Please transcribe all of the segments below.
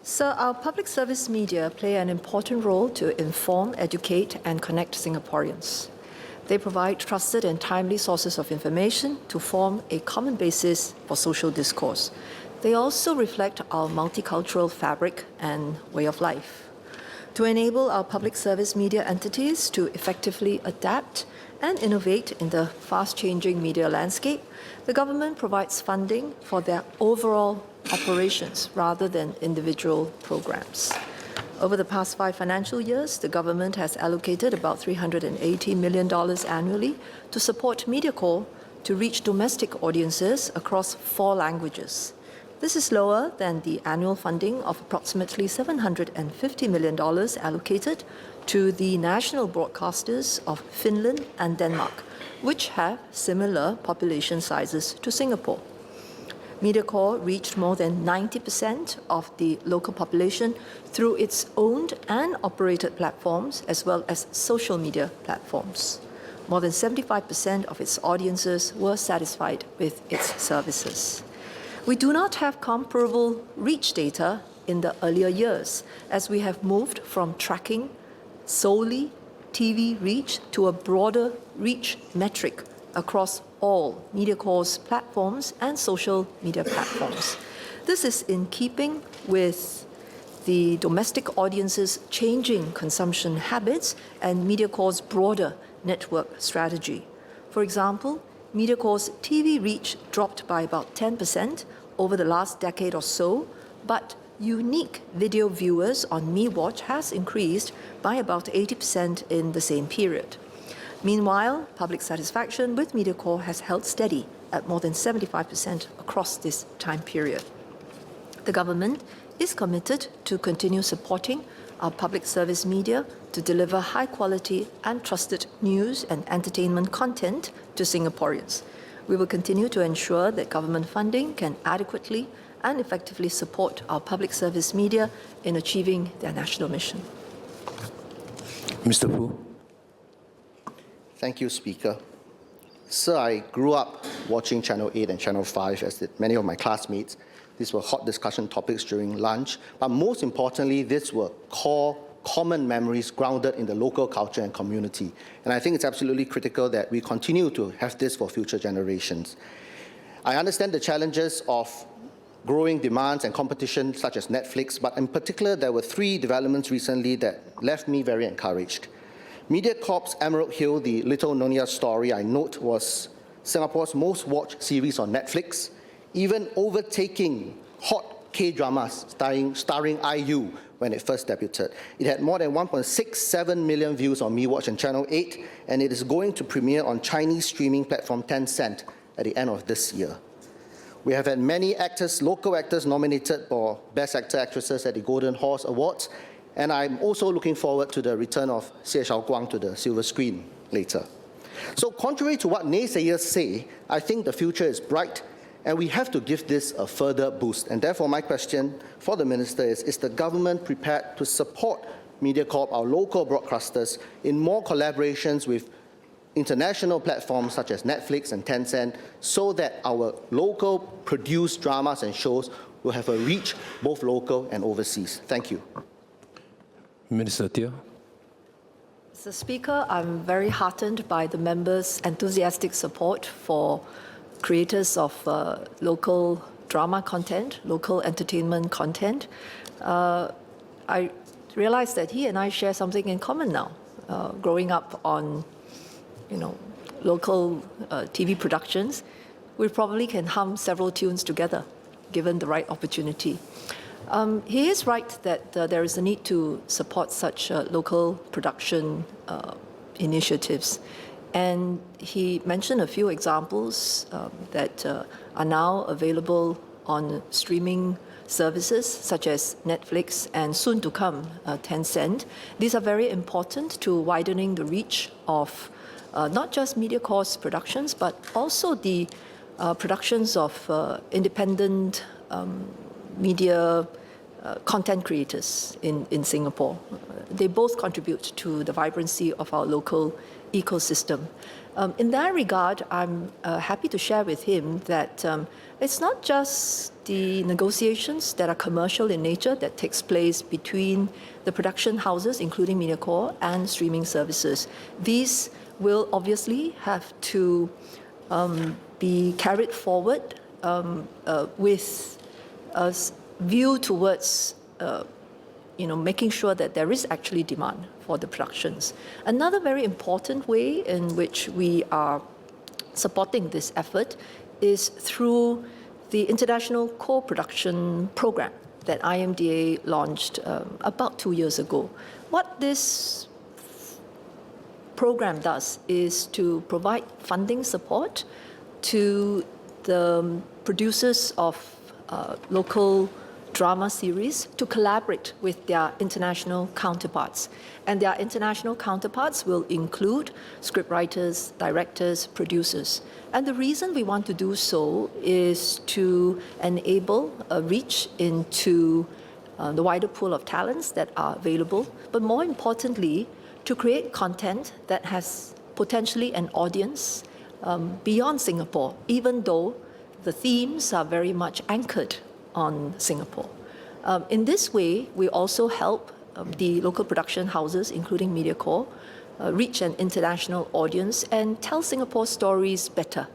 So our public service media play an important role to inform, educate, and connect Singaporeans. They provide trusted and timely sources of information to form a common basis for social discourse. They also reflect our multicultural fabric and way of life. To enable our public service media entities to effectively adapt and innovate in the fast-changing media landscape, the government provides funding for their overall operations rather than individual programs. Over the past 5 financial years, the government has allocated about $380 million annually to support MediaCorp to reach domestic audiences across 4 languages. This is lower than the annual funding of approximately $750 million allocated to the national broadcasters of Finland and Denmark, which have similar population sizes to Singapore. MediaCorp reached more than 90% of the local population through its owned and operated platforms, as well as social media platforms. More than 75% of its audiences were satisfied with its services. We do not have comparable reach data in the earlier years, as we have moved from tracking solely TV reach to a broader reach metric across all MediaCorp's platforms and social media platforms. This is in keeping with the domestic audience's changing consumption habits and MediaCorp's broader network strategy. For example, MediaCorp's TV reach dropped by about 10% over the last decade or so, but unique video viewers on MeWatch has increased by about 80% in the same period. Meanwhile, public satisfaction with MediaCorp has held steady at more than 75% across this time period. The government is committed to continue supporting our public service media to deliver high-quality and trusted news and entertainment content to Singaporeans. We will continue to ensure that government funding can adequately and effectively support our public service media in achieving their national mission. Mr. Foo. Thank you, Speaker. Sir, I grew up watching Channel 8 and Channel 5, as did many of my classmates. These were hot discussion topics during lunch, but most importantly, these were core, common memories grounded in the local culture and community. And I think it's absolutely critical that we continue to have this for future generations. I understand the challenges of growing demands and competition such as Netflix, but in particular, there were 3 developments recently that left me very encouraged. MediaCorp's Emerald Hill, the Little Nyonya Story, I note, was Singapore's most watched series on Netflix, even overtaking hot K-dramas starring IU when it first debuted. It had more than 1.67 million views on MeWatch and Channel 8, and it is going to premiere on Chinese streaming platform Tencent at the end of this year. We have had many actors, local actors, nominated for Best Actor Actresses at the Golden Horse Awards, and I'm also looking forward to the return of Xie Xiaoguang to the silver screen later. So contrary to what naysayers say, I think the future is bright, and we have to give this a further boost. And therefore, my question for the Minister is the government prepared to support MediaCorp, our local broadcasters, in more collaborations with international platforms such as Netflix and Tencent, so that our local produced dramas and shows will have a reach both local and overseas? Thank you. Minister Teo. Mr. Speaker, I'm very heartened by the members' enthusiastic support for creators of local drama content, local entertainment content. I realize that he and I share something in common now. Growing up on, local TV productions, we probably can hum several tunes together, given the right opportunity. He is right that there is a need to support such local production initiatives. And he mentioned a few examples that are now available on streaming services such as Netflix and soon to come, Tencent. These are very important to widening the reach of not just MediaCorp's productions, but also the productions of independent media content creators in Singapore. They both contribute to the vibrancy of our local ecosystem. In that regard, I'm happy to share with him that it's not just the negotiations that are commercial in nature that takes place between the production houses, including MediaCorp, and streaming services. These will obviously have to be carried forward with a view towards making sure that there is actually demand for the productions. Another very important way in which we are supporting this effort is through the International Co-Production Program that IMDA launched about 2 years ago. What this program does is to provide funding support to the producers of local drama series to collaborate with their international counterparts. And their international counterparts will include scriptwriters, directors, producers. And the reason we want to do so is to enable a reach into the wider pool of talents that are available, but more importantly, to create content that has potentially an audience beyond Singapore, even though the themes are very much anchored on Singapore. In this way, we also help the local production houses, including MediaCorp, reach an international audience and tell Singapore stories better.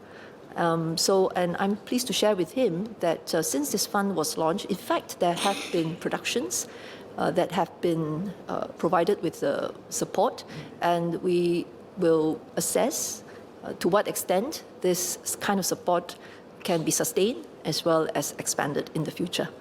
And I'm pleased to share with him that since this fund was launched, in fact, there have been productions that have been provided with support, and we will assess to what extent this kind of support can be sustained as well as expanded in the future.